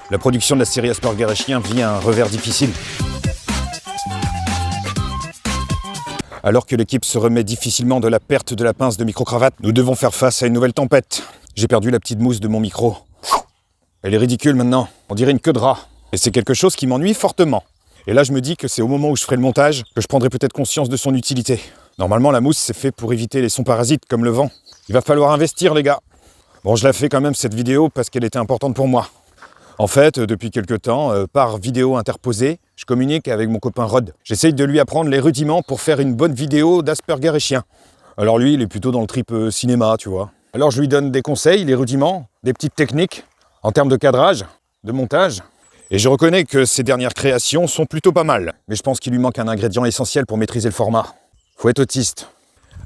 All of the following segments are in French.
La production de la série Asperger et Chien vit un revers difficile. Alors que l'équipe se remet difficilement de la perte de la pince de micro-cravate, nous devons faire face à une nouvelle tempête. J'ai perdu la petite mousse de mon micro. Elle est ridicule maintenant, on dirait une queue de rat. Et c'est quelque chose qui m'ennuie fortement. Et là je me dis que c'est au moment où je ferai le montage que je prendrai peut-être conscience de son utilité. Normalement la mousse c'est fait pour éviter les sons parasites comme le vent. Il va falloir investir les gars. Bon, je la fais quand même cette vidéo parce qu'elle était importante pour moi. En fait, depuis quelques temps, par vidéo interposée, je communique avec mon copain Rod. J'essaye de lui apprendre les rudiments pour faire une bonne vidéo d'Asperger et Chien. Alors lui, il est plutôt dans le trip cinéma, tu vois. Alors je lui donne des conseils, les rudiments, des petites techniques en termes de cadrage, de montage. Et je reconnais que ses dernières créations sont plutôt pas mal. Mais je pense qu'il lui manque un ingrédient essentiel pour maîtriser le format. Faut être autiste.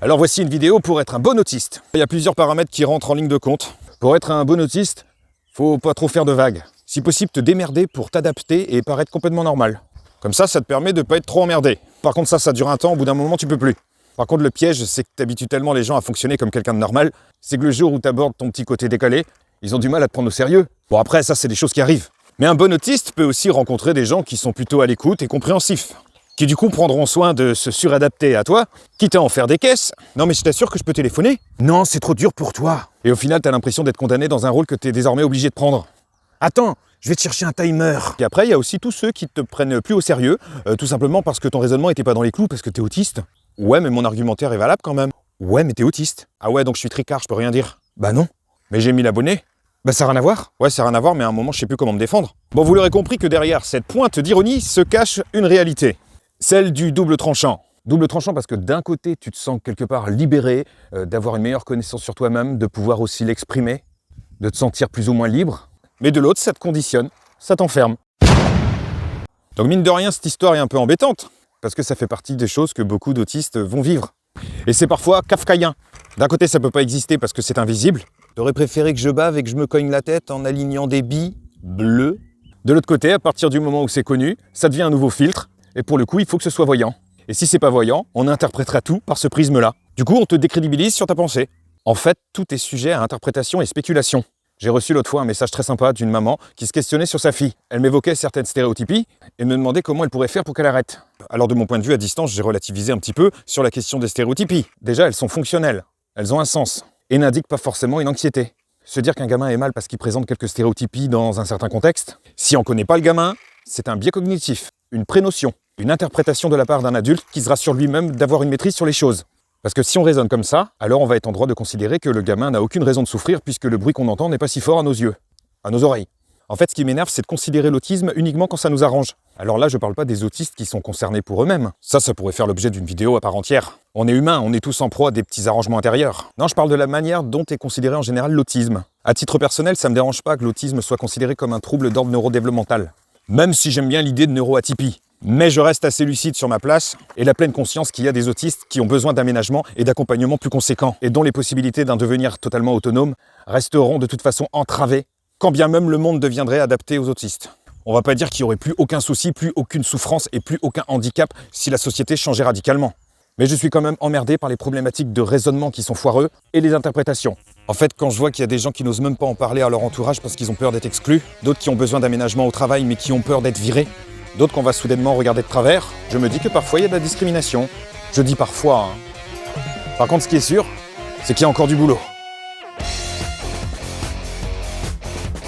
Alors voici une vidéo pour être un bon autiste. Il y a plusieurs paramètres qui rentrent en ligne de compte. Pour être un bon autiste, faut pas trop faire de vagues. Si possible, te démerder pour t'adapter et paraître complètement normal. Comme ça te permet de pas être trop emmerdé. Par contre, ça dure un temps, au bout d'un moment, tu peux plus. Par contre, le piège, c'est que t'habitues tellement les gens à fonctionner comme quelqu'un de normal, c'est que le jour où t'abordes ton petit côté décalé, ils ont du mal à te prendre au sérieux. Bon après, ça c'est des choses qui arrivent. Mais un bon autiste peut aussi rencontrer des gens qui sont plutôt à l'écoute et compréhensifs, qui du coup prendront soin de se suradapter à toi, quitte à en faire des caisses. Non mais je t'assure que je peux téléphoner. Non, c'est trop dur pour toi. Et au final, t'as l'impression d'être condamné dans un rôle que t'es désormais obligé de prendre. Attends, je vais te chercher un timer. Et après, il y a aussi tous ceux qui te prennent plus au sérieux, tout simplement parce que ton raisonnement était pas dans les clous, parce que t'es autiste. Ouais, mais mon argumentaire est valable quand même. Ouais, mais t'es autiste. Ah ouais, donc je suis tricard, je peux rien dire. Bah non. Mais j'ai mis l'abonné. Bah ça n'a rien à voir. Ouais, ça n'a rien à voir, mais à un moment, je sais plus comment me défendre. Bon, vous l'aurez compris que derrière cette pointe d'ironie se cache une réalité. Celle du double tranchant. Double tranchant parce que d'un côté, tu te sens quelque part libéré, d'avoir une meilleure connaissance sur toi-même, de pouvoir aussi l'exprimer, de te sentir plus ou moins libre. Mais de l'autre, ça te conditionne, ça t'enferme. Donc mine de rien, cette histoire est un peu embêtante, parce que ça fait partie des choses que beaucoup d'autistes vont vivre. Et c'est parfois kafkaïen. D'un côté, ça peut pas exister parce que c'est invisible. T'aurais préféré que je bave et que je me cogne la tête en alignant des billes bleues. De l'autre côté, à partir du moment où c'est connu, ça devient un nouveau filtre. Et pour le coup, il faut que ce soit voyant. Et si c'est pas voyant, on interprétera tout par ce prisme-là. Du coup, on te décrédibilise sur ta pensée. En fait, tout est sujet à interprétation et spéculation. J'ai reçu l'autre fois un message très sympa d'une maman qui se questionnait sur sa fille. Elle m'évoquait certaines stéréotypies et me demandait comment elle pourrait faire pour qu'elle arrête. Alors de mon point de vue à distance, j'ai relativisé un petit peu sur la question des stéréotypies. Déjà, elles sont fonctionnelles, elles ont un sens et n'indiquent pas forcément une anxiété. Se dire qu'un gamin est mal parce qu'il présente quelques stéréotypies dans un certain contexte, si on ne connaît pas le gamin, c'est un biais cognitif, une prénotion, une interprétation de la part d'un adulte qui se rassure lui-même d'avoir une maîtrise sur les choses. Parce que si on raisonne comme ça, alors on va être en droit de considérer que le gamin n'a aucune raison de souffrir puisque le bruit qu'on entend n'est pas si fort à nos yeux, à nos oreilles. En fait, ce qui m'énerve, c'est de considérer l'autisme uniquement quand ça nous arrange. Alors là, je parle pas des autistes qui sont concernés pour eux-mêmes. Ça pourrait faire l'objet d'une vidéo à part entière. On est humain, on est tous en proie à des petits arrangements intérieurs. Non, je parle de la manière dont est considéré en général l'autisme. À titre personnel, ça me dérange pas que l'autisme soit considéré comme un trouble d'ordre neurodéveloppemental. Même si j'aime bien l'idée de neuroatypie. Mais je reste assez lucide sur ma place et la pleine conscience qu'il y a des autistes qui ont besoin d'aménagement et d'accompagnement plus conséquents et dont les possibilités d'un devenir totalement autonome resteront de toute façon entravées, quand bien même le monde deviendrait adapté aux autistes. On va pas dire qu'il n'y aurait plus aucun souci, plus aucune souffrance et plus aucun handicap si la société changeait radicalement. Mais je suis quand même emmerdé par les problématiques de raisonnement qui sont foireux et les interprétations. En fait, quand je vois qu'il y a des gens qui n'osent même pas en parler à leur entourage parce qu'ils ont peur d'être exclus, d'autres qui ont besoin d'aménagement au travail mais qui ont peur d'être virés, d'autres qu'on va soudainement regarder de travers, je me dis que parfois il y a de la discrimination. Je dis parfois, hein. Par contre, ce qui est sûr, c'est qu'il y a encore du boulot.